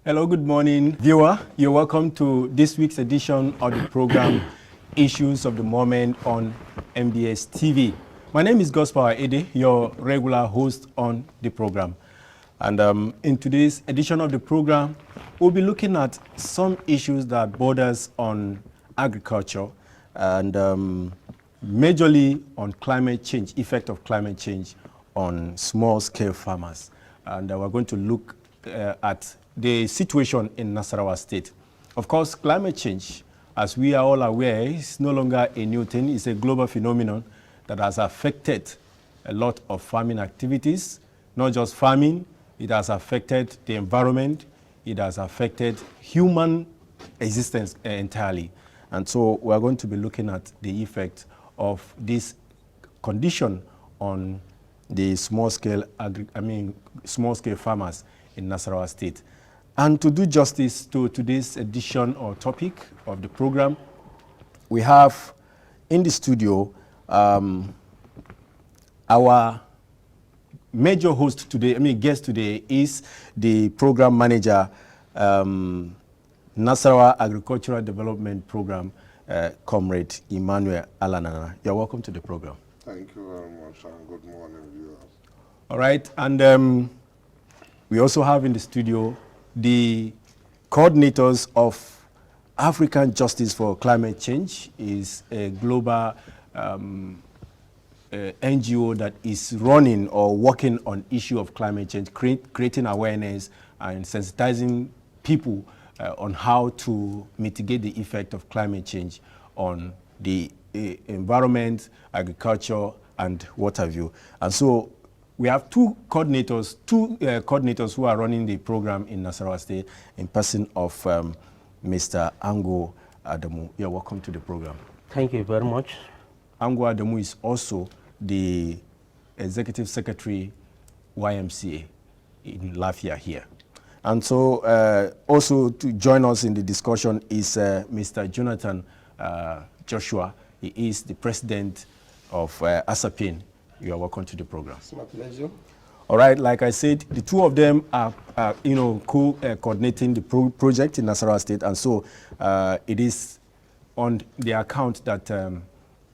Hello, good morning, viewer. You're welcome to this week's edition of the program Issues of the Moment on MBS TV. My name is Gospel Ede, your regular host on the program. And in today's edition of the program, we'll be looking at some issues that borders on agriculture and majorly on climate change, effect of climate change on small-scale farmers. And we're going to look at the situation in Nasarawa State. Of course, climate change, as we are all aware, is no longer a new thing. It's a global phenomenon that has affected a lot of farming activities, not just farming. It has affected the environment. It has affected human existence entirely. And so we're going to be looking at the effect of this condition on the small-scale farmers in Nasarawa State. And to do justice to today's edition or topic of the program, we have in the studio our major host today, guest today is the program manager, Nasarawa Agricultural Development Program, Comrade Emmanuel Alanana. You're welcome to the program. Thank you very much, and good morning, viewers. All right, and we also have in the studio the coordinators of African Justice for Climate Change. Is a global NGO that is running or working on issue of climate change, creating awareness and sensitizing people on how to mitigate the effect of climate change on the environment, agriculture, and what have you. And so we have two coordinators who are running the program in Nasarawa State in person of Mr. Ango Adamu. You're welcome to the program. Thank you very much. Ango Adamu is also the Executive Secretary, YMCA in Lafia here. And so also to join us in the discussion is Mr. Jonathan Joshua. He is the President of ASAPIN. You are welcome to the program. It's my pleasure. All right, like I said, the two of them are coordinating the project in Nasarawa State, and so it is on the account that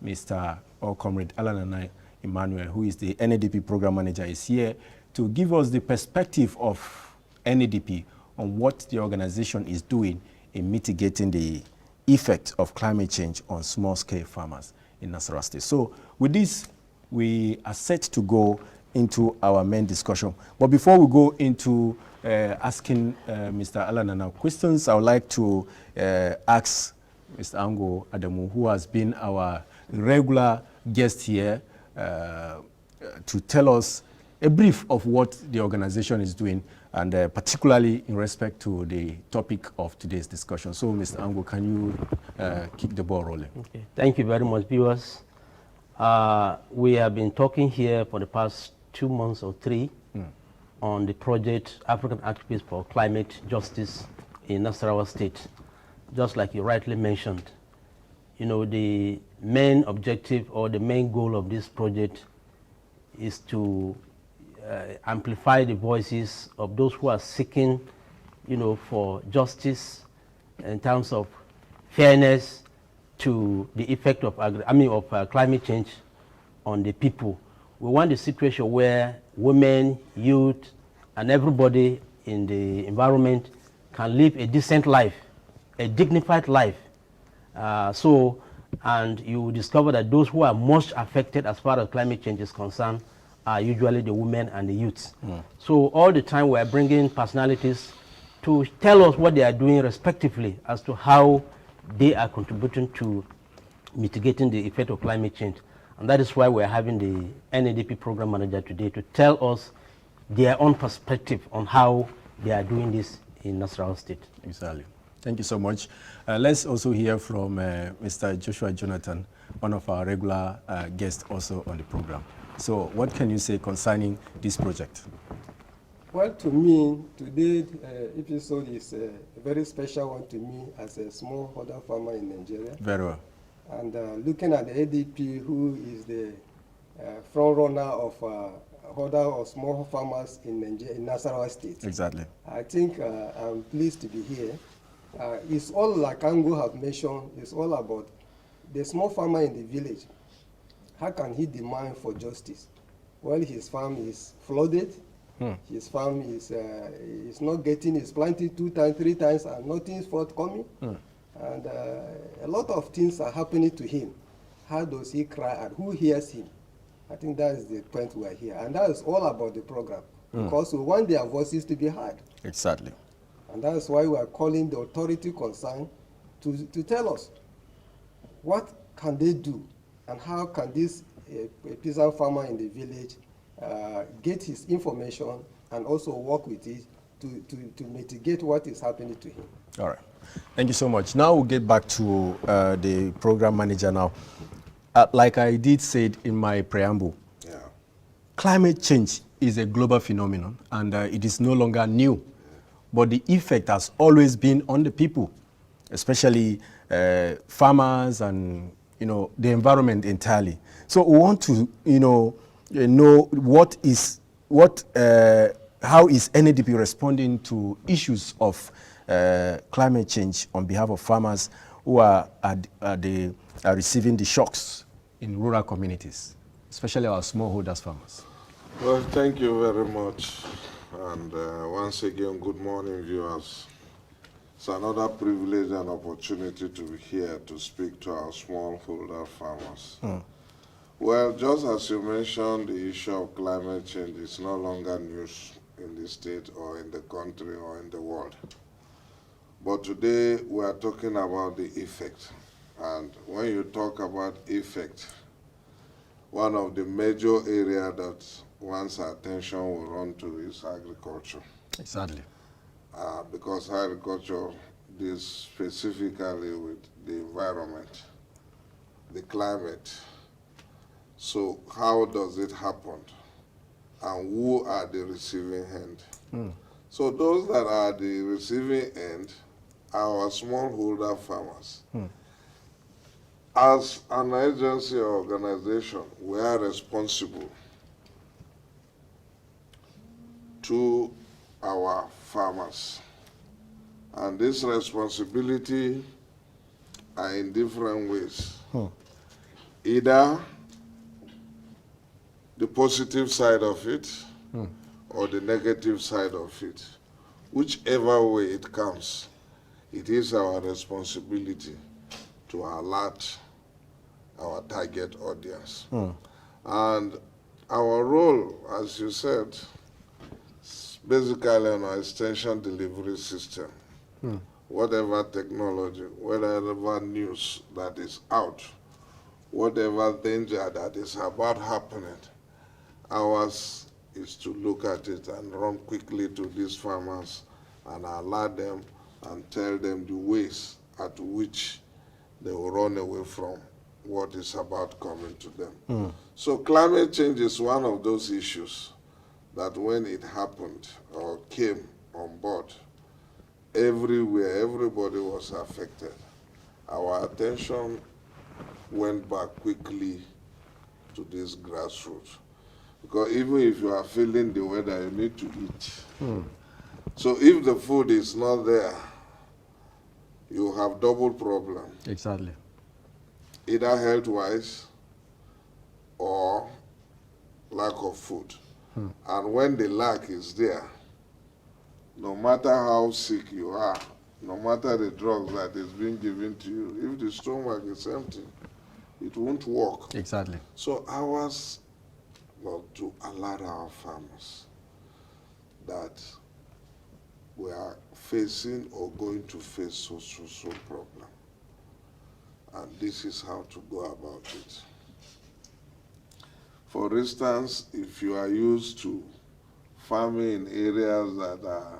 Mr. or Comrade Alanana Emmanuel, who is the NADP program manager, is here to give us the perspective of NADP on what the organization is doing in mitigating the effect of climate change on small-scale farmers in Nasarawa State. So with this, we are set to go into our main discussion. But before we go into asking Mr. Alanana questions, I would like to ask Mr. Ango Adamu, who has been our regular guest here, to tell us a brief of what the organization is doing, and particularly in respect to the topic of today's discussion. So, Mr. Ango, can you kick the ball rolling? Okay. Thank you very much, viewers. We have been talking here for the past 2 months or 3 on the project African Activists for Climate Justice in Nasarawa State. Just like you rightly mentioned, you know, the main objective or the main goal of this project is to amplify the voices of those who are seeking, you know, for justice in terms of fairness to the effect of climate change on the people. We want a situation where women, youth, and everybody in the environment can live a decent life, a dignified life. And you will discover that those who are most affected as far as climate change is concerned are usually the women and the youths. So all the time we are bringing personalities to tell us what they are doing respectively as to how they are contributing to mitigating the effect of climate change. And that is why we are having the NADP program manager today to tell us their own perspective on how they are doing this in Nasarawa State. Exactly. Thank you so much. Let's also hear from Mr. Joshua Jonathan, one of our regular guests also on the program. So what can you say concerning this project? Well, to me, today, episode is a very special one to me as a smallholder farmer in Nigeria. Very well. And looking at the ADP, who is the front runner of other or small farmers in Nigeria, in Nasarawa State. Exactly. I think I'm pleased to be here. It's all, like Ango have mentioned, it's all about the small farmer in the village. How can he demand for justice? Well, his farm is flooded. His farm is not getting, is planted 2 times, 3 times, and nothing is forthcoming. And a lot of things are happening to him. How does he cry and who hears him? I think that is the point we are here. And that is all about the program. Because we want their voices to be heard. Exactly. And that's why we are calling the authority concerned to tell us what can they do and how can this peasant farmer in the village get his information and also work with it to mitigate what is happening to him. All right. Thank you so much. Now we'll get back to the program manager now. Like I did say in my preamble, climate change is a global phenomenon and it is no longer new. But the effect has always been on the people, especially farmers and the environment entirely. So we want to know how is NADP responding to issues of climate change on behalf of farmers who are receiving the shocks in rural communities, especially our smallholders farmers. Well, thank you very much. And once again, good morning, viewers. It's another privilege and opportunity to be here to speak to our smallholder farmers. Well, just as you mentioned, the issue of climate change is no longer news in the state or in the country or in the world. But today, we are talking about the effect. And when you talk about effect, one of the major areas that one's attention will run to is agriculture. Exactly. Because agriculture deals specifically with the environment, the climate. So how does it happen? And who are the receiving end? So those that are the receiving end are our smallholder farmers. As an agency or organization, we are responsible to our farmers. And this responsibility are in different ways. Either the positive side of it or the negative side of it. Whichever way it comes, it is our responsibility to alert our target audience. And our role, as you said, is basically on our extension delivery system. Whatever technology, whatever news that is out, whatever danger that is about happening, ours is to look at it and run quickly to these farmers and alert them and tell them the ways at which they will run away from what is about coming to them. So climate change is one of those issues that when it happened or came on board, everywhere, everybody was affected. Our attention went back quickly to this grassroots. Because even if you are feeling the weather, you need to eat. So if the food is not there, you have double problem. Exactly. Either health-wise or lack of food. And when the lack is there, no matter how sick you are, no matter the drugs that is being given to you, if the stomach is empty, it won't work. Exactly. So ours was to alert our farmers that we are facing or going to face so problem. And this is how to go about it. For instance, if you are used to farming in areas that are,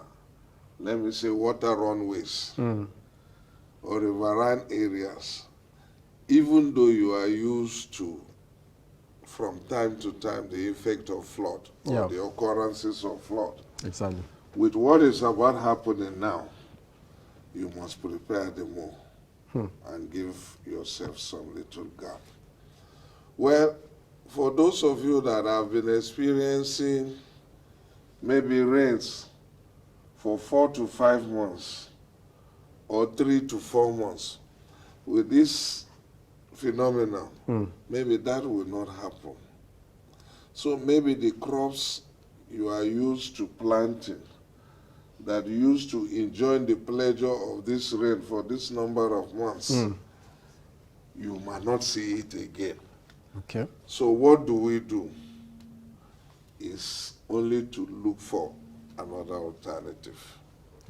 let me say, water runways or riverine areas, even though you are used to, from time to time, the effect of flood or the occurrences of flood. Exactly. With what is about happening now, you must prepare the more and give yourself some little gap. Well, for those of you that have been experiencing maybe rains for 4 to 5 months or 3 to 4 months, with this phenomenon, maybe that will not happen. So maybe the crops you are used to planting, that you used to enjoy the pleasure of this rain for this number of months, you might not see it again. Okay. So what do we do? Is only to look for another alternative,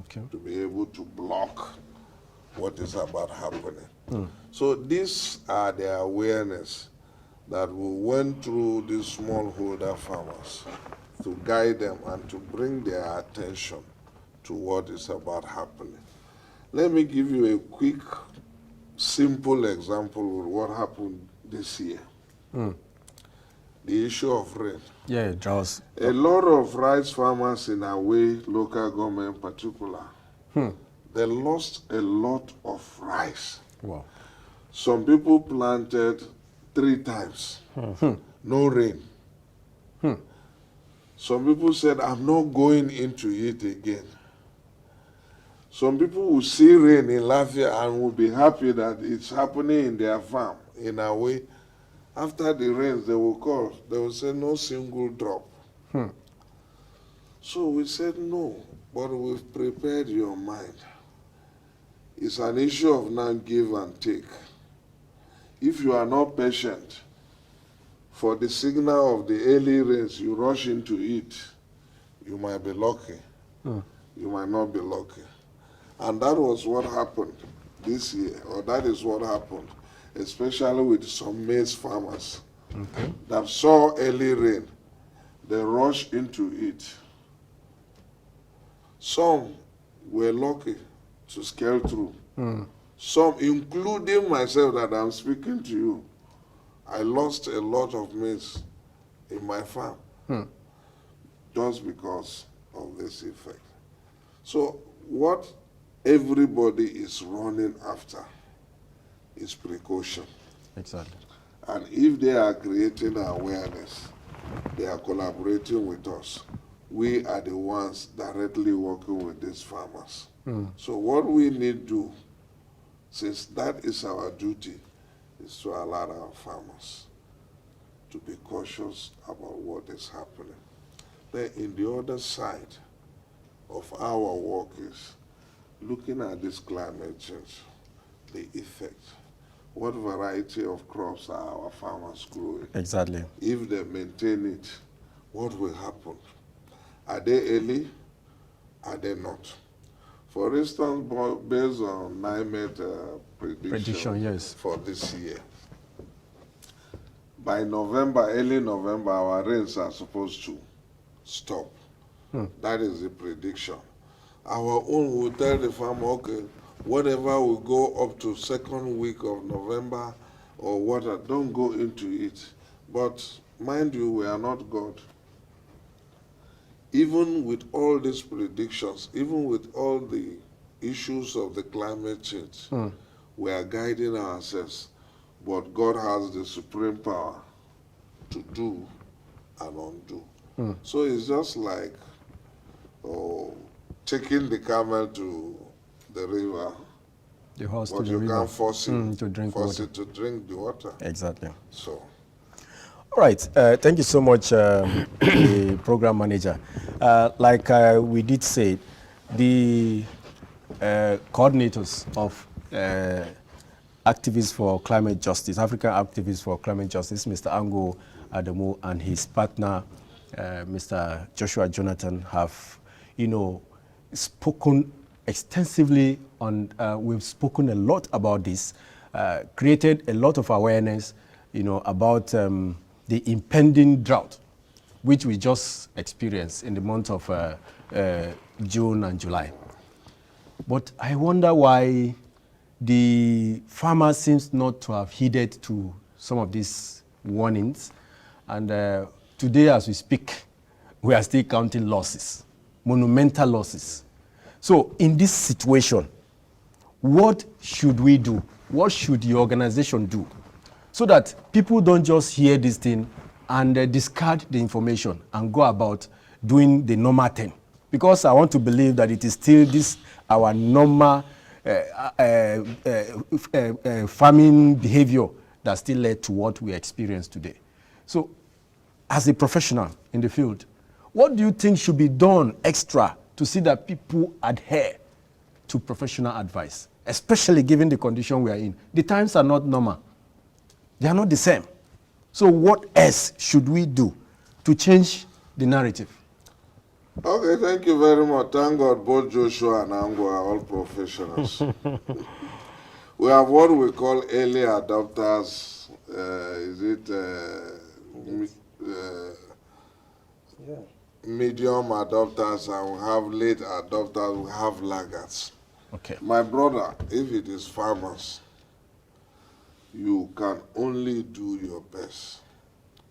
Okay. to be able to block what is about happening. So these are the awareness that we went through these smallholder farmers to guide them and to bring their attention to what is about happening. Let me give you a quick, simple example of what happened this year. The issue of rain. Yeah, droughts. A lot of rice farmers in our way, local government in particular, they lost a lot of rice. Wow. Some people planted 3 times, no rain. Some people said, I'm not going into it again. Some people will see rain in Lafayette and will be happy that it's happening in their farm. In a way, after the rains, they will call. They will say, no single drop. So we said, no, but we've prepared your mind. It's an issue of now give and take. If you are not patient, for the signal of the early rains, you rush into it, you might be lucky. You might not be lucky. And that was what happened this year, or that is what happened, especially with some maize farmers that saw early rain. They rushed into it. Some were lucky to scale through. Some, including myself that I'm speaking to you, I lost a lot of maize in my farm just because of this effect. So what everybody is running after is precaution. Exactly. And if they are creating awareness, they are collaborating with us. We are the ones directly working with these farmers. So what we need to do, since that is our duty, is to allow our farmers to be cautious about what is happening. Then in the other side of our work is looking at this climate change, the effect. What variety of crops are our farmers growing? Exactly. If they maintain it, what will happen? Are they early? Are they not? For instance, based on NIMET prediction yes. for this year, by November, early November, our rains are supposed to stop. That is the prediction. Our own will tell the farmer, okay, whatever will go up to 2nd week of November or water, don't go into it. But mind you, we are not God. Even with all these predictions, even with all the issues of the climate change, we are guiding ourselves. But God has the supreme power to do and undo. So it's just like taking the camel to the river, The horse but to the you river. can't force it To drink force water. it to drink the water. Exactly. So All right. Thank you so much, the program manager. Like we did say, the coordinators of activists for climate justice, African activists for climate justice, Mr. Ango Adamu and his partner, Mr. Joshua Jonathan, have, spoken extensively on. We've spoken a lot about this, created a lot of awareness, about the impending drought, which we just experienced in the month of June and July. But I wonder why the farmers seems not to have heeded to some of these warnings. And today, as we speak, we are still counting losses, monumental losses. So in this situation, what should we do? What should the organization do? So that people don't just hear this thing and discard the information and go about doing the normal thing. Because I want to believe that it is still this our normal farming behavior that still led to what we experience today. So, as a professional in the field, what do you think should be done extra to see that people adhere to professional advice, especially given the condition we are in? The times are not normal. They are not the same. So what else should we do to change the narrative? Okay, thank you very much. Thank God both Joshua and Ango are all professionals. We have what we call early adopters. Medium adopters, and we have late adopters, we have laggards. Okay. My brother, if it is farmers, you can only do your best.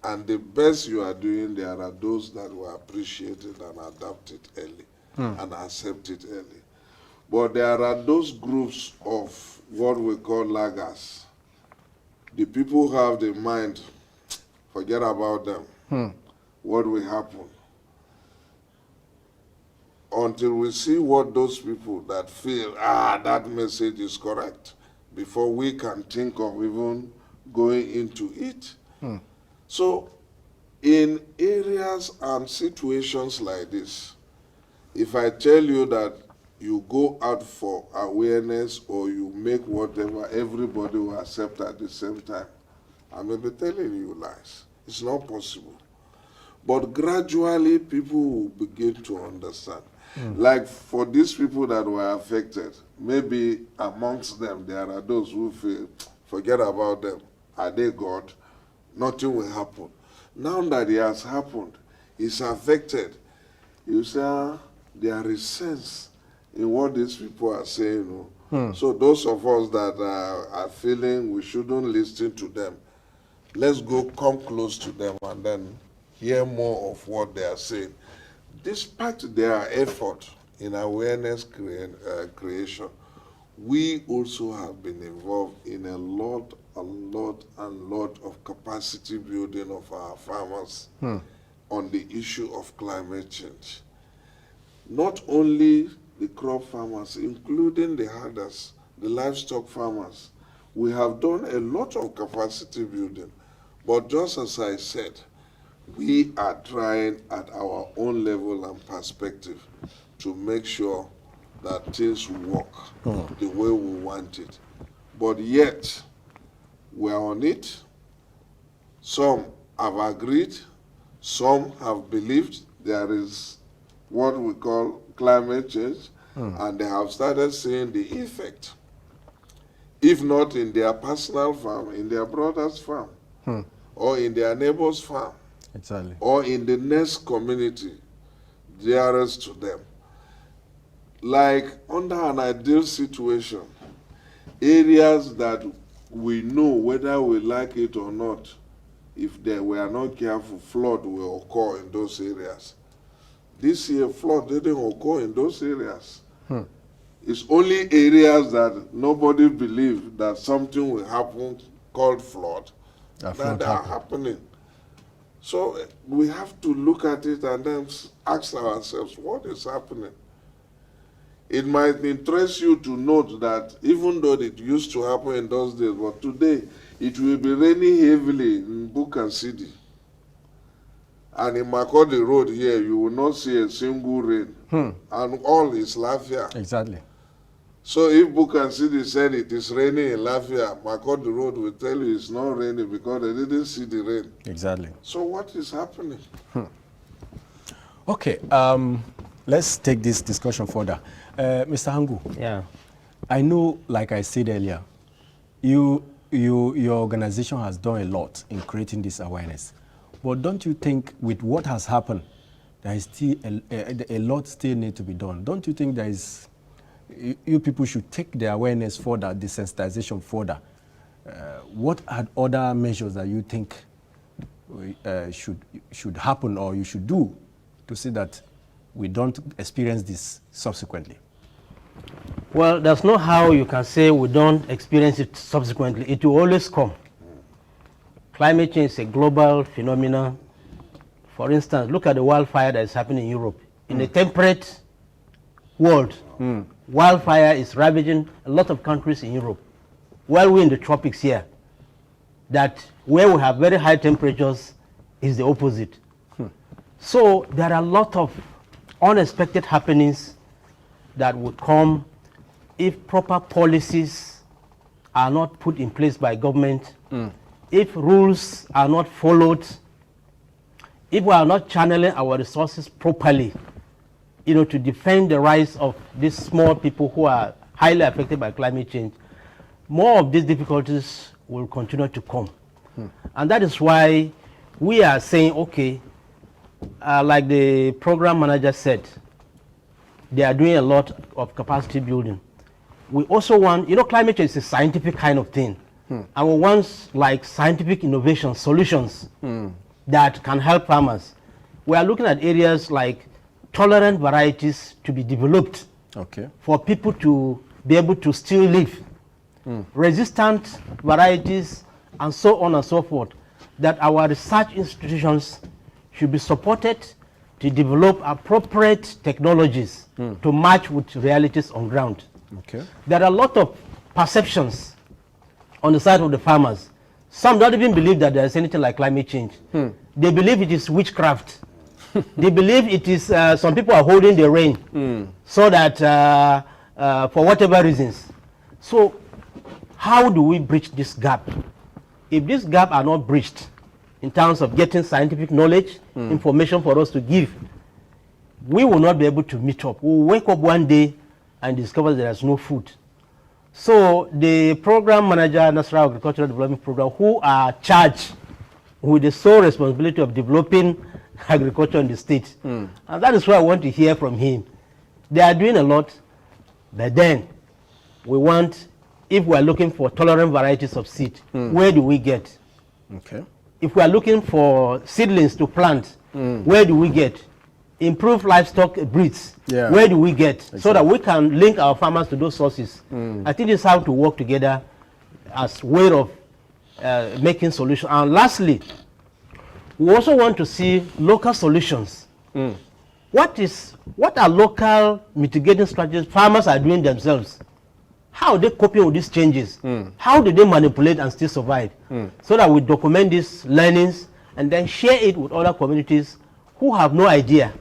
And the best you are doing, there are those that will appreciate it and adapt it early and accept it early. But there are those groups of what we call laggards. The people who have the mind, forget about them. What will happen? Until we see what those people that feel, that message is correct, before we can think of even going into it. So in areas and situations like this, if I tell you that you go out for awareness or you make whatever, everybody will accept at the same time, I may be telling you lies. It's not possible. But gradually people will begin to understand. Like for these people that were affected, maybe amongst them there are those who feel, forget about them. Are they God? Nothing will happen. Now that it has happened, it's affected. You say, there is sense in what these people are saying. So those of us that are feeling we shouldn't listen to them, let's go come close to them and then hear more of what they are saying. Despite their effort in awareness creation, we also have been involved in a lot of capacity building of our farmers on the issue of climate change. Not only the crop farmers, including the herders, the livestock farmers, we have done a lot of capacity building. But just as I said, we are trying at our own level and perspective to make sure that things work the way we want it. But yet, we are on it. Some have agreed, some have believed there is what we call climate change, and they have started seeing the effect. If not in their personal farm, in their brother's farm, or in their neighbor's farm, Exactly. or in the next community dearest to them. Like under an ideal situation, areas that we know whether we like it or not, if they were not careful, flood will occur in those areas. This year, flood didn't occur in those areas. It's only areas that nobody believed that something will happen called flood that are happening. So we have to look at it and then ask ourselves, what is happening? It might interest you to note that even though it used to happen in those days, but today it will be raining heavily in Bukan City. And in Makodi Road here, you will not see a single rain. And all is Lafia. Exactly. So if Bukan City said it is raining in Lafia, Makodi Road will tell you it's not raining because they didn't see the rain. Exactly. So what is happening? Okay, let's take this discussion further. Mr. Hangu. Yeah. I know, like I said earlier, your organization has done a lot in creating this awareness. But don't you think with what has happened, there is still a lot still need to be done? Don't you think there is, you people should take the awareness further, the sensitization further? What are other measures that you think should happen or you should do to see that we don't experience this subsequently? Well, there's no how you can say we don't experience it subsequently. It will always come. Climate change is a global phenomenon. For instance, look at the wildfire that is happening in Europe. In a temperate world, wildfire is ravaging a lot of countries in Europe. While we're in the tropics here, that where we have very high temperatures is the opposite. So there are a lot of unexpected happenings that would come if proper policies are not put in place by government, if rules are not followed, if we are not channeling our resources properly, to defend the rights of these small people who are highly affected by climate change, more of these difficulties will continue to come. And that is why we are saying, okay, like the program manager said, they are doing a lot of capacity building. We also want, climate change is a scientific kind of thing. And we want like scientific innovation, solutions that can help farmers. We are looking at areas like tolerant varieties to be developed for people to be able to still live. Resistant varieties and so on and so forth, that our research institutions should be supported to develop appropriate technologies to match with realities on ground. There are a lot of perceptions on the side of the farmers. Some don't even believe that there is anything like climate change. They believe it is witchcraft. They believe it is, some people are holding the rain so that for whatever reasons. So how do we bridge this gap? If this gap are not bridged in terms of getting scientific knowledge, information for us to give, we will not be able to meet up. We will wake up one day and discover there is no food. So the program manager, Nasarawa Agricultural Development Program, who are charged with the sole responsibility of developing agriculture in the state, and that is why I want to hear from him. They are doing a lot, but then we want, if we are looking for tolerant varieties of seed, where do we get? If we are looking for seedlings to plant, where do we get? Improved livestock breeds, where do we get? So that we can link our farmers to those sources. I think it's how to work together as way of making solutions. And lastly, we also want to see local solutions. What are local mitigating strategies farmers are doing themselves? How are they coping with these changes? How do they manipulate and still survive? So that we document these learnings and then share it with other communities who have no idea.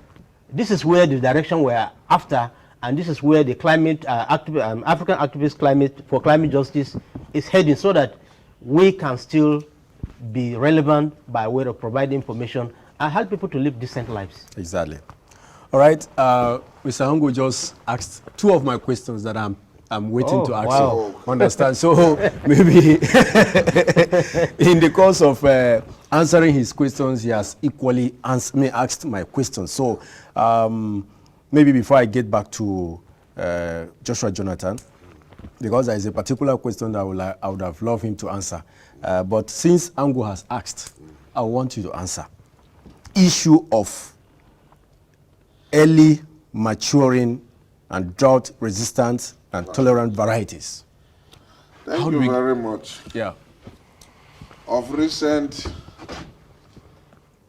This is where the direction we are after, and this is where the climate African activists for climate justice is heading, so that we can still be relevant by way of providing information and help people to live decent lives. Exactly. All right. Mr. Hongo just asked two of my questions that I'm waiting to ask you. Understand? So maybe in the course of answering his questions, he has equally asked my questions. So maybe before I get back to Joshua Jonathan, because there is a particular question that I would have loved him to answer. But since Ango has asked, I want you to answer. Issue of early maturing and drought-resistant and tolerant varieties. Thank you very much. Yeah. Of recent,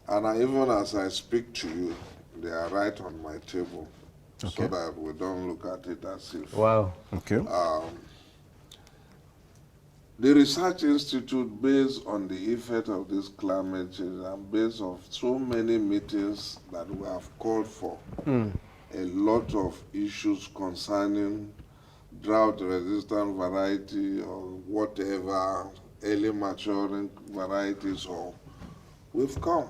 and even as I speak to you, they are right on my table, so that we don't look at it as if. Wow. Okay. The Research Institute, based on the effect of this climate change and based on so many meetings that we have called for, a lot of issues concerning drought-resistant variety or whatever, early maturing varieties, or we've come.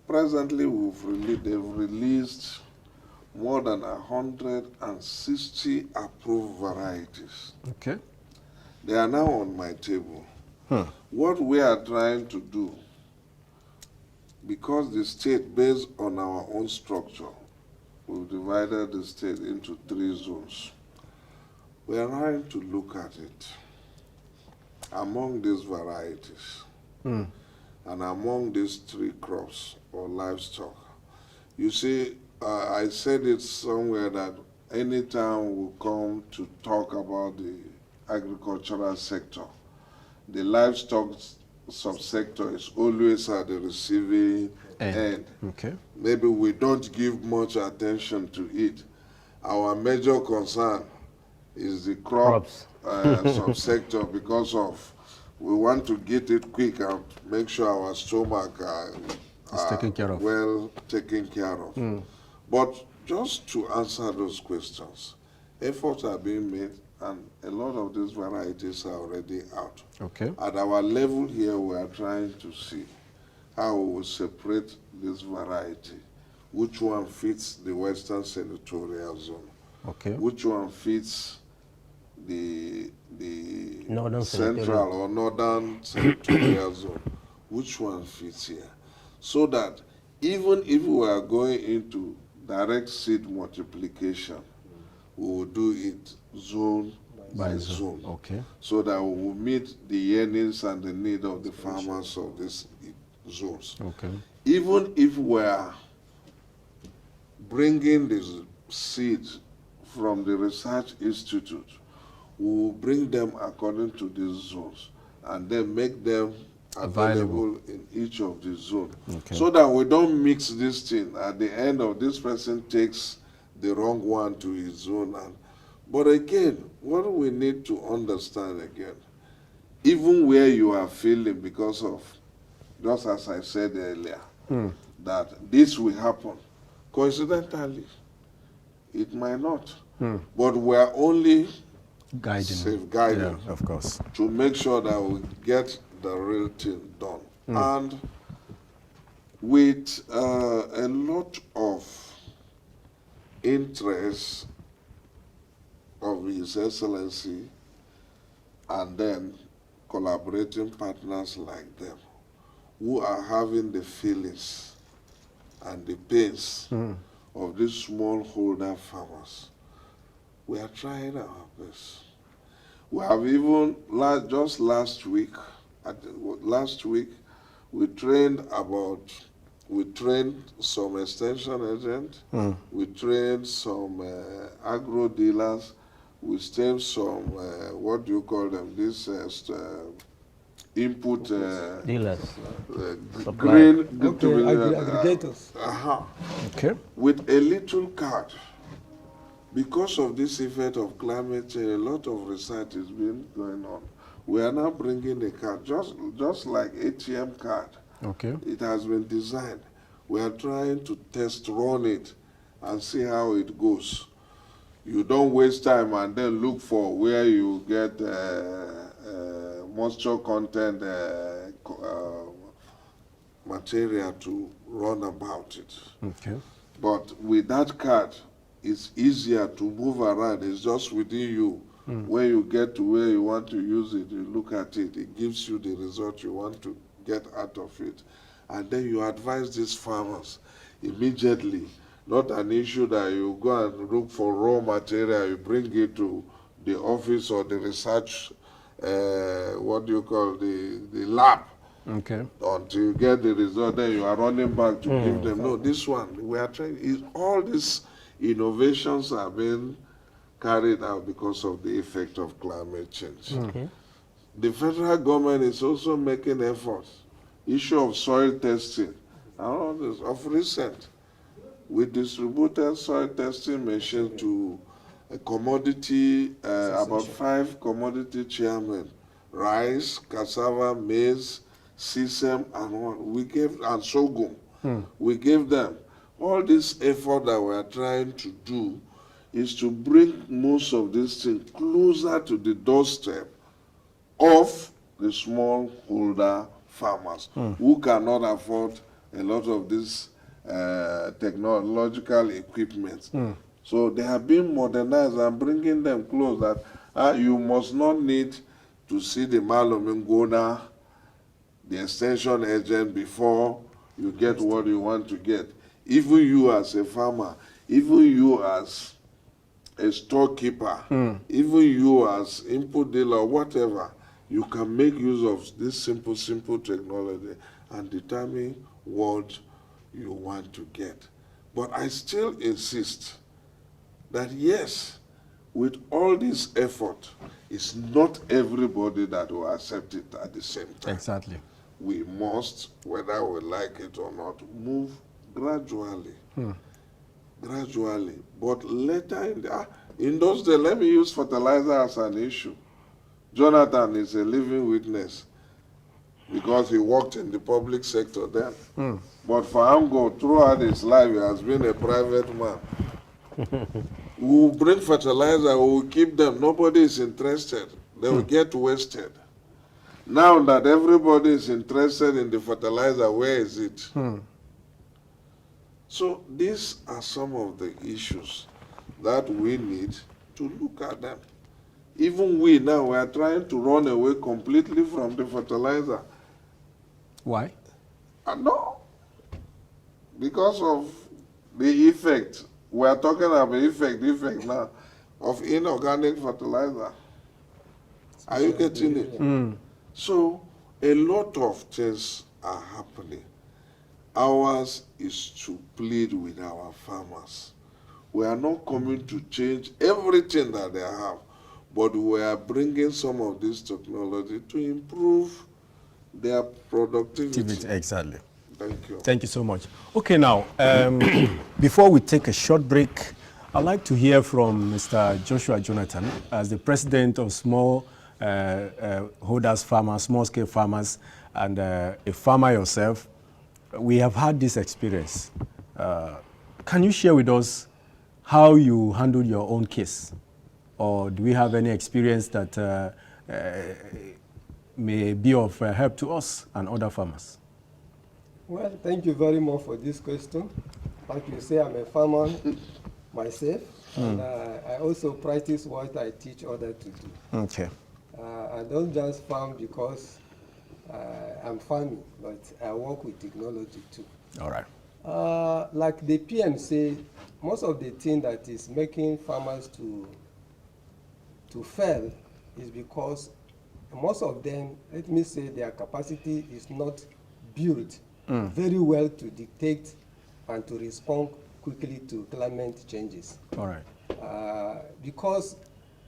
Presently, they've released more than 160 approved varieties. Okay. They are now on my table. What we are trying to do, because the state, based on our own structure, we've divided the state into 3 zones. We are trying to look at it among these varieties and among these 3 crops or livestock. You see, I said it somewhere that anytime we come to talk about the agricultural sector, the livestock subsector is always at the receiving end. Okay. Maybe we don't give much attention to it. Our major concern is the Crops. subsector because of we want to get it quick and make sure our stomach It's taken care of. well taken care of. But just to answer those questions, efforts are being made and a lot of these varieties are already out. Okay. At our level here, we are trying to see how we will separate this variety. Which one fits the Western Senatorial Zone? Okay. Which one fits the Northern Central Senatorial. or Northern Senatorial Zone? Which one fits here? So that even if we are going into direct seed multiplication, we will do it zone by zone. Okay. So that we will meet the yearnings and the need of the farmers of these zones. Okay. Even if we are bringing these seeds from the research institute, we will bring them according to these zones and then make them available in each of the zones. Okay. So that we don't mix this thing. At the end of this person takes the wrong one to his zone. But again, what we need to understand again, even where you are feeling because of, just as I said earlier, that this will happen, coincidentally, it might not. But we are only Guiding. safeguarding Yeah, of course. to make sure that we get the real thing done. And with a lot of interest of His Excellency and then collaborating partners like them who are having the feelings and the pains of these smallholder farmers, we are trying our best. We have even, just last week, we trained some extension agents, we trained some agro dealers, we trained some, what do you call them, this input Dealers. green Aggregators. Okay. with a little card. Because of this effect of climate change, a lot of research has been going on. We are now bringing a card, just like ATM card. Okay. It has been designed. We are trying to run it, and see how it goes. You don't waste time and then look for where you get moisture content material to run about it. Okay. But with that card, it's easier to move around. It's just within you. When you get to where you want to use it, you look at it. It gives you the result you want to get out of it. And then you advise these farmers immediately. Not an issue that you go and look for raw material, you bring it to the office or the research, what do you call, the lab. Okay. Until you get the result, then you are running back to give them. No, this one, we are trying, all these innovations are being carried out because of the effect of climate change. The federal government is also making efforts. Issue of soil testing. Of recent, we distributed soil testing machines to a commodity, about 5 commodity chairmen: rice, cassava, maize, sesame, and sorghum. We gave them. All this effort that we are trying to do is to bring most of these things closer to the doorstep of the smallholder farmers who cannot afford a lot of this technological equipment. So they have been modernized and bringing them close that you must not need to see the Malomingona, the extension agent, before you get what you want to get. Even you as a farmer, even you as a storekeeper, even you as input dealer, whatever, you can make use of this simple technology and determine what you want to get. But I still insist that yes, with all this effort, it's not everybody that will accept it at the same time. Exactly. we must, whether we like it or not, move gradually. Gradually. But later in those days, let me use fertilizer as an issue. Jonathan is a living witness because he worked in the public sector then. But for Ango, throughout his life, he has been a private man. We will bring fertilizer, we will keep them. Nobody is interested. They will get wasted. Now that everybody is interested in the fertilizer, where is it? So these are some of the issues that we need to look at them. Even we now, we are trying to run away completely from the fertilizer. Why? No, because of the effect. We are talking about effect now of inorganic fertilizer. Are you getting it? So a lot of things are happening. Ours is to plead with our farmers. We are not coming to change everything that they have, but we are bringing some of this technology to improve their productivity. Exactly. Thank you. Thank you so much. Okay, now, before we take a short break, I'd like to hear from Mr. Joshua Jonathan as the president of small holders farmers, small-scale farmers, and a farmer yourself. We have had this experience. Can you share with us how you handled your own case? Or do we have any experience that may be of help to us and other farmers? Well, thank you very much for this question. Like you say, I'm a farmer myself, and I also practice what I teach others to do. Okay. I don't just farm because I'm farming, but I work with technology too. All right. Like the PM say, most of the thing that is making farmers to fail is because most of them, let me say, their capacity is not built very well to detect and to respond quickly to climate changes. All right. Because,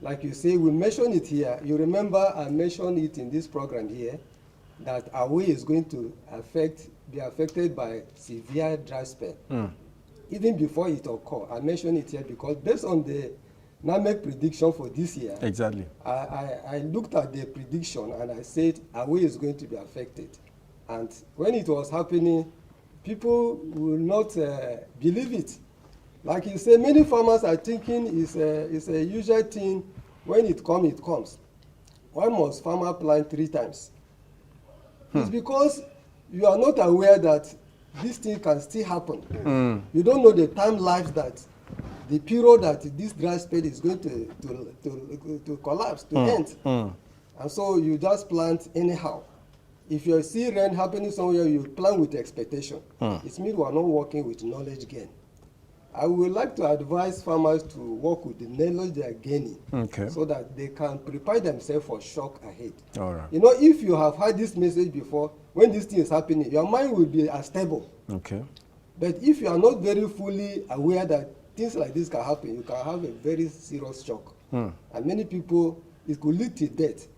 like you say, we mentioned it here. You remember I mentioned it in this program here, that our way is going to be affected by severe dry spell. Even before it occurs, I mentioned it here because based on the NAMEC prediction for this year, exactly. I looked at the prediction and I said our way is going to be affected. And when it was happening, people will not believe it. Like you say, many farmers are thinking it's a usual thing. When it comes, it comes. Why must farmer plant 3 times? It's because you are not aware that this thing can still happen. You don't know the time life that the period that this dry spell is going to collapse, to end. And so you just plant anyhow. If you see rain happening somewhere, you plant with expectation. It means we are not working with knowledge gain. I would like to advise farmers to work with the knowledge they are gaining, so that they can prepare themselves for shock ahead. All right. You know, if you have heard this message before, when this thing is happening, your mind will be unstable. Okay. But if you are not very fully aware that things like this can happen, you can have a very serious shock. And many people, it could lead to death.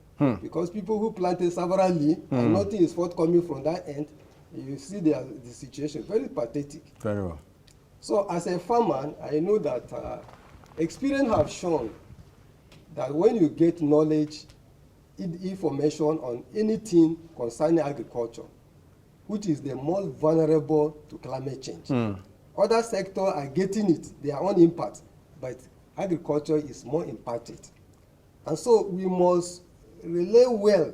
Because people who planted severally and nothing is forthcoming from that end, you see the situation, very pathetic. Very well. So as a farmer, I know that experience have shown that when you get knowledge, information on anything concerning agriculture, which is the most vulnerable to climate change. Other sectors are getting it, their own impact, but agriculture is more impacted. And so we must relay well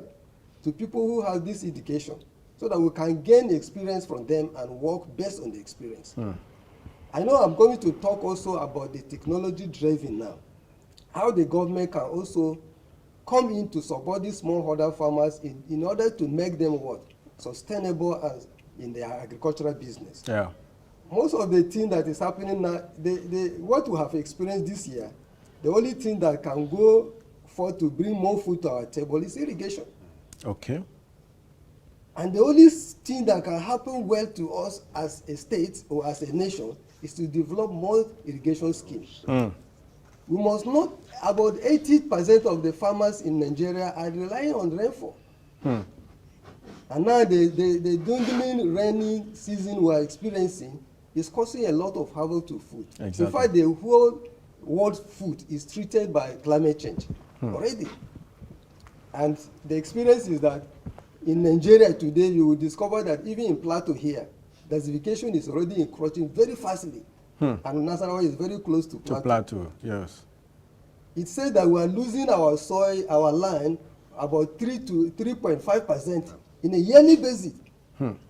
to people who have this education so that we can gain experience from them and work based on the experience. I know I'm going to talk also about the technology driven now, how the government can also come in to support these smallholder farmers in order to make them what? Sustainable as in their agricultural business. Yeah. Most of the thing that is happening now, what we have experienced this year, the only thing that can go for to bring more food to our table is irrigation. Okay. And the only thing that can happen well to us as a state or as a nation is to develop more irrigation schemes. We must not, about 80% of the farmers in Nigeria are relying on rainfall. And now the dwindling rainy season we are experiencing is causing a lot of havoc to food. Exactly. In fact, the whole world food is treated by climate change already. And the experience is that in Nigeria today, you will discover that even in Plateau here, desertification is already encroaching very fastly. And Nasarawa is very close to Plateau. To Plateau, yes. It says that we are losing our soil, our land, about 3 to 3.5% in a yearly basis,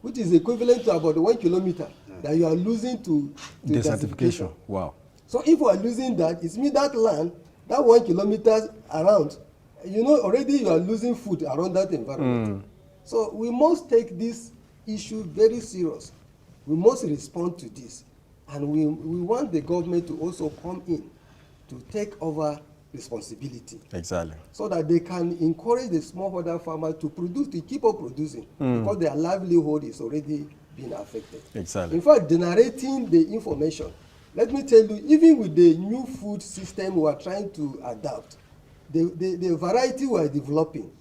which is equivalent to about 1 kilometer that you are losing to desertification. Wow. So if we are losing that, it means that land, that 1 kilometer around, you know, already you are losing food around that environment. So we must take this issue very serious. We must respond to this. And we want the government to also come in to take over responsibility. Exactly. So that they can encourage the smallholder farmer to produce, to keep on producing, because their livelihood is already being affected. Exactly. In fact, generating the information, let me tell you, even with the new food system we are trying to adapt, the variety we are developing,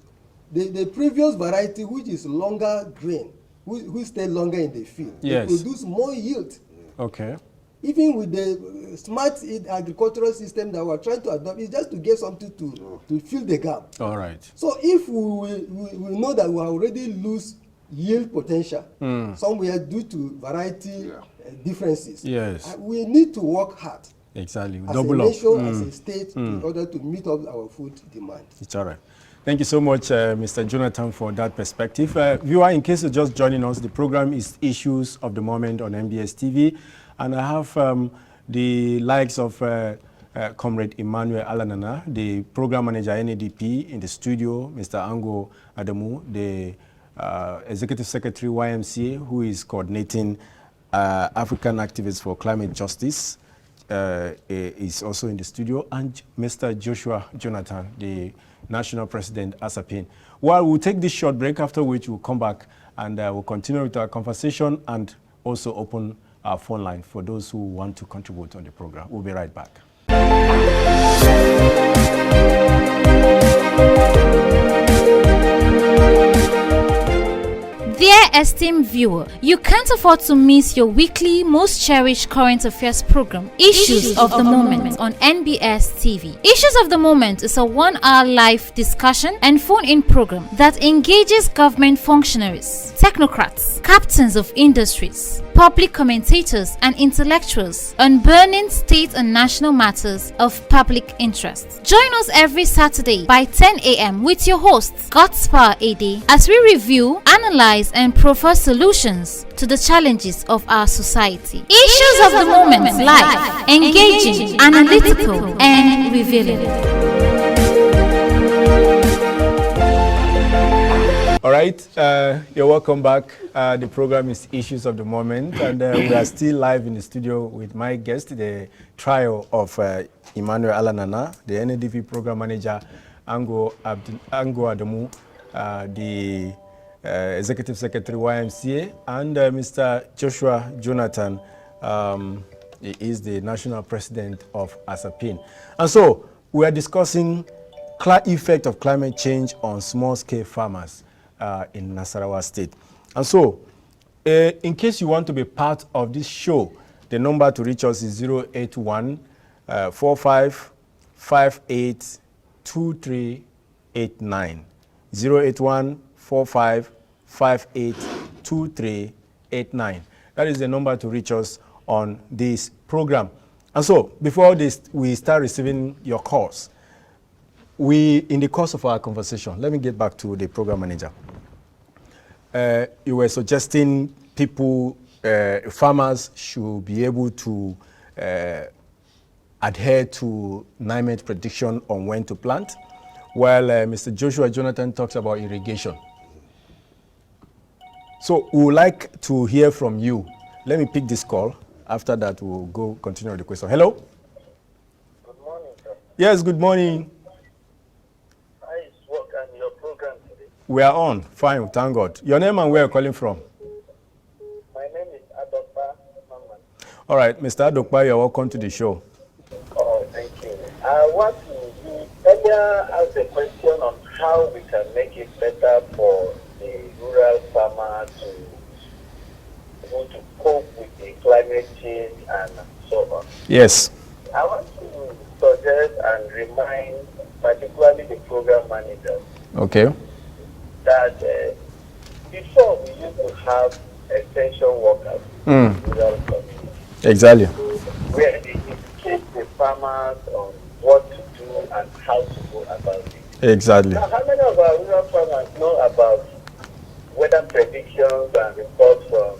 the previous variety, which is longer grain, which stay longer in the field, yes, they produce more yield. Okay. Even with the smart agricultural system that we're trying to adopt, it's just to get something to fill the gap. All right. So if we know that we already lose yield potential somewhere due to variety differences, yes, we need to work hard. Exactly. As Double a nation, up. as a state, in order to meet up our food demand. It's all right. Thank you so much, Mr. Jonathan, for that perspective. Viewer, in case you're just joining us, the program is Issues of the Moment on MBS TV. And I have the likes of Comrade Emmanuel Alanana, the Program Manager, NADP, in the studio, Mr. Ango Adamu, the Executive Secretary, YMCA, who is coordinating African Activists for Climate Justice, is also in the studio, and Mr. Joshua Jonathan, the National President, ASAPIN. Well, we'll take this short break, after which we'll come back and we'll continue with our conversation and also open our phone line for those who want to contribute on the program. We'll be right back. Dear esteemed viewer, you can't afford to miss your weekly most cherished current affairs program, Issues of the Moment on NBS TV. Issues of the Moment is a 1-hour live discussion and phone-in program that engages government functionaries, technocrats, captains of industries, public commentators and intellectuals on burning state and national matters of public interest. Join us every Saturday by 10 a.m. with your host, Godspower Ede, as we review, analyze and propose solutions to the challenges of our society. Issues of the Moment live, engaging, analytical and revealing. All right, you're welcome back. The program is Issues of the Moment, and we are still live in the studio with my guest, the trio of Emmanuel Alanana, the NADP Program Manager, Ango Adamu, the Executive Secretary, YMCA, and Mr. Joshua Jonathan, he is the National President of ASAPIN. And so, we are discussing effect of climate change on small-scale farmers in Nasarawa State. And so, in case you want to be part of this show, the number to reach us is 081 45 58 2389. 081 45 58 2389. That is the number to reach us on this program. And so, before we start receiving your calls, in the course of our conversation, let me get back to the program manager. You were suggesting people, farmers should be able to adhere to NIMET prediction on when to plant, while Mr. Joshua Jonathan talks about irrigation. So we would like to hear from you. Let me pick this call. After that, we'll continue with the question. Hello? Good morning, sir. Yes, good morning. How is work and your program today? We are on. Fine, thank God. Your name and where you're calling from? My name is Adokpa Maman. All right, Mr. Adokpa, you're welcome to the show. Oh, thank you. I want to earlier ask a question on how we can make it better for the rural farmer to cope with the climate change and so on. Yes. I want to suggest and remind, particularly the program managers, Okay. that before we used to have extension workers in rural communities, Exactly. where they educate the farmers on what to do and how to go about it. Exactly. Now, how many of our rural farmers know about weather predictions and reports from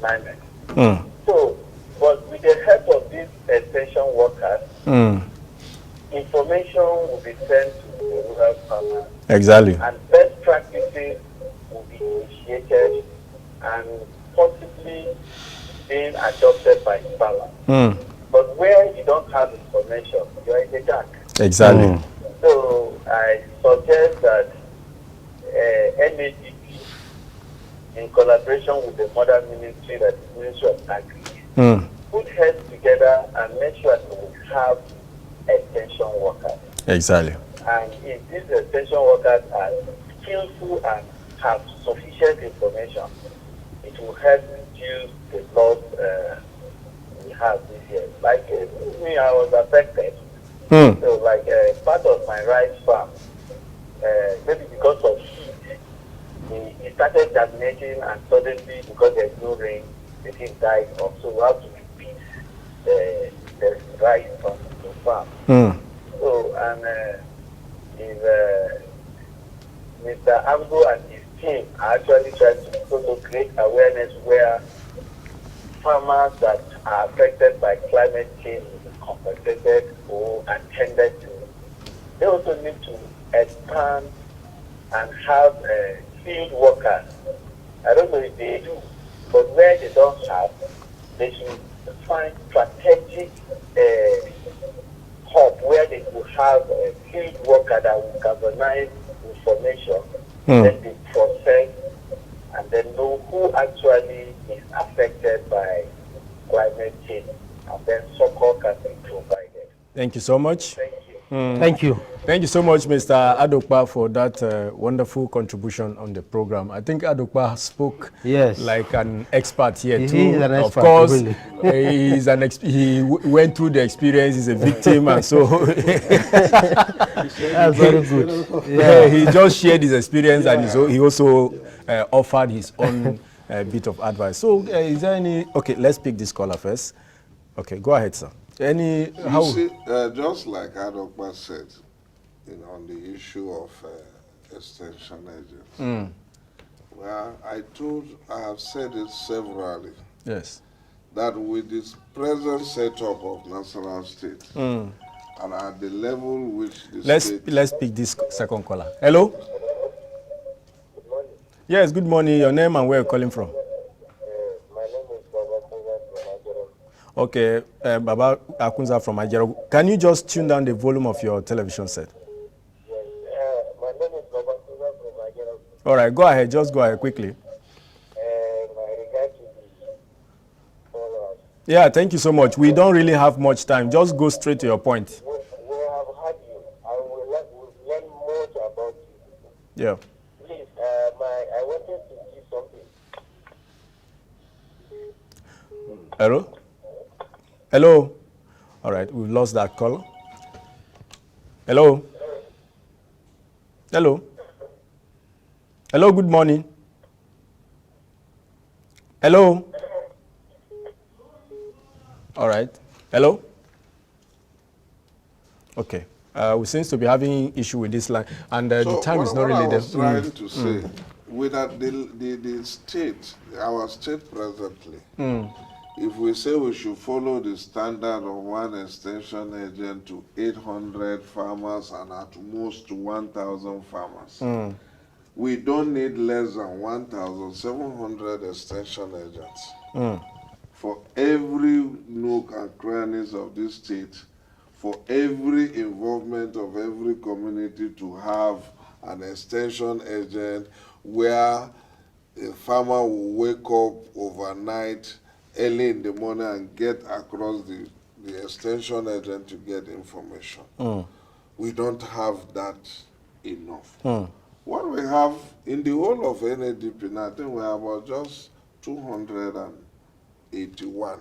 NIMET? So, but with the help of these extension workers, information will be sent to the rural farmers, Exactly. and best practices will be initiated and possibly being adopted by farmers. But where you don't have information, you're in the dark. Exactly. So I suggest that NADP, in collaboration with the mother ministry, that is Ministry of Agri, put heads together and make sure that we have extension workers. Exactly. And if these extension workers are skillful and have sufficient information, it will help reduce the loss we have this year. Like me, I was affected. So like part of my rice farm, maybe because of heat, it started germinating, and suddenly, because there's no rain, the thing died off. So we have to repeat the rice from the farm. So, and if Mr. Amgo and his team are actually trying to also create awareness where farmers that are affected by climate change will be compensated or attended to. They also need to expand and have field workers. I don't know if they do, but where they don't have, they should find strategic hub where they could have a field worker that will galvanize information, then they process, and then know who actually is affected by climate change, and then succor can be provided. Thank you so much. Thank you. Thank you. Thank you so much, Mr. Adokpa, for that wonderful contribution on the program. I think Adokpa spoke like an expert here too. He is an expert, of course, really. he's he went through the experience. He's a victim, and so That's very good. yeah, he just shared his experience, and he also offered his own bit of advice. So, is there any? Okay, let's pick this caller first. Okay, go ahead, sir. You see, just like Adokpa said, on the issue of extension agents. Well, I have said it severally. Yes. That with this present setup of Nasarawa State, and at the level which the let's pick this second caller. Hello. Good morning. Yes. Good morning. Your name and where you're calling from? My name is Baba Kunza from Ajero. Okay, Baba Akunza from Ajero. Can you just tune down the volume of your television set? Yes, my name is Baba Kunza from Ajero. All right, go ahead. Just go ahead quickly. My regard to the followers. Yeah, thank you so much. We don't really have much time. Just go straight to your point. We have had you. I will learn much about you. Yeah. Please, I wanted to see something. Hello? Hello? All right, we've lost that caller. Hello? Hello? Hello, good morning. Hello? All right. Hello? Okay. We seem to be having issue with this line, and the time is not really there. So what I was trying to say, with that the state, our state presently, if we say we should follow the standard of one extension agent to 800 farmers and at most to 1,000 farmers, we don't need less than 1,700 extension agents. For every nook and crannies of this state, for every involvement of every community to have an extension agent where a farmer will wake up overnight, early in the morning, and get across the extension agent to get information. We don't have that enough. What we have in the whole of NADP now, I think we have about just 281.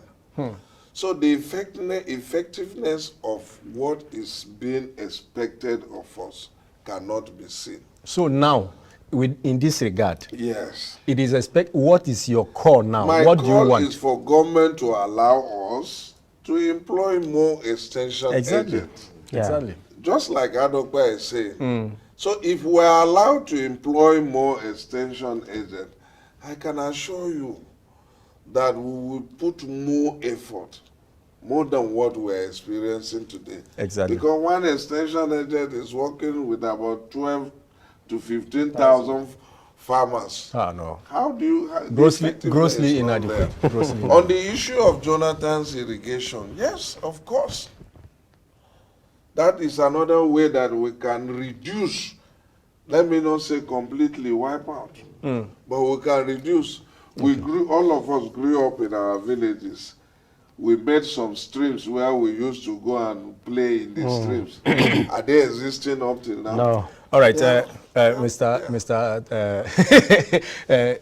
So the effectiveness of what is being expected of us cannot be seen. So now, in this regard, Yes. it is what is your call now? My What do you call want? is for government to allow us to employ more extension Exactly. agents. Yeah. Exactly. Just like Adokwa is saying. So if we are allowed to employ more extension agents, I can assure you that we will put more effort, more than what we are experiencing today. Exactly. Because one extension agent is working with about 12 to 15,000 farmers. Ah, no. How do you... the Grossly effectiveness is not inadequate. there. Grossly On the issue of Jonathan's irrigation, yes, of course. That is another way that we can reduce, let me not say completely wipe out, but we can reduce. We grew, all of us grew up in our villages. We made some streams where we used to go and play in these streams. Are they existing up till now? No. All right,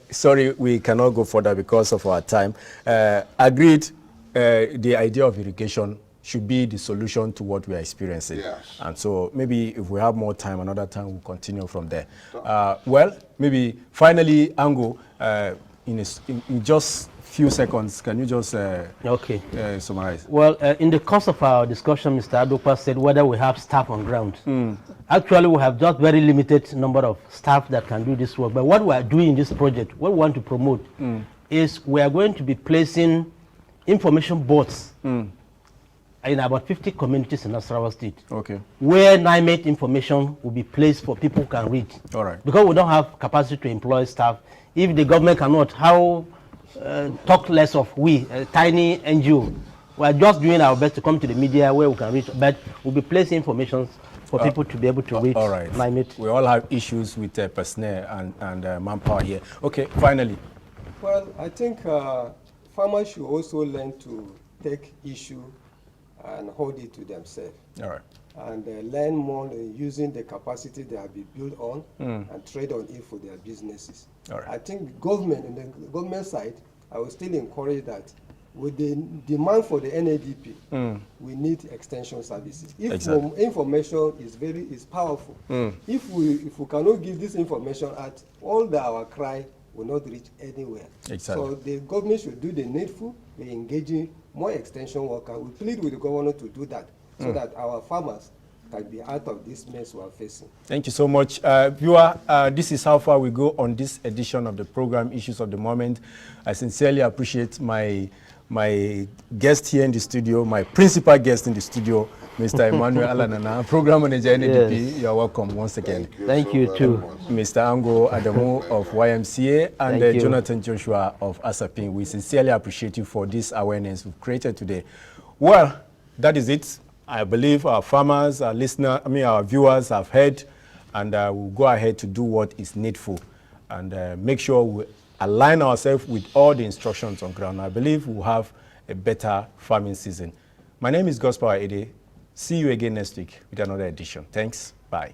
sorry, we cannot go further because of our time. Agreed, the idea of irrigation should be the solution to what we are experiencing. Yes. And so maybe if we have more time, another time we'll continue from there. Well, maybe finally, Ango, in just few seconds, can you just summarize? Well, in the course of our discussion, Mr. Adokwa said whether we have staff on ground. Actually, we have just very limited number of staff that can do this work. But what we are doing in this project, what we want to promote, is we are going to be placing information boards in about 50 communities in Nasarawa State. Okay. Where NIMET information will be placed for people who can read. All right. Because we don't have capacity to employ staff. If the government cannot, how talk less of we, a tiny NGO. We are just doing our best to come to the media where we can reach, but we'll be placing information for people to be able to read. All right. NIMET. We all have issues with personnel and manpower here. Okay, finally. Well, I think farmers should also learn to take issue and hold it to themselves. All right. And learn more using the capacity they have been built on and trade on it for their businesses. All right. I think government, on the government side, I will still encourage that with the demand for the NADP, we need extension services. If Exactly. information is powerful, if we cannot give this information out, all our cry will not reach anywhere. Exactly. So the government should do the needful by engaging more extension workers. We plead with the governor to do that so that our farmers can be out of this mess we are facing. Thank you so much. Viewer, this is how far we go on this edition of the program, Issues of the Moment. I sincerely appreciate my guest here in the studio, my principal guest in the studio, Mr. Emmanuel Alanana, Program Manager NADP. Yes. You are welcome once again. Thank you so too. very much. Mr. Ango Adamu of YMCA and Thank you. Jonathan Joshua of Asapin. We sincerely appreciate you for this awareness we've created today. Well, that is it. I believe our farmers, our listeners, our viewers have heard, and we'll go ahead to do what is needful and make sure we align ourselves with all the instructions on ground. I believe we'll have a better farming season. My name is Gospel Ede. See you again next week with another edition. Thanks. Bye.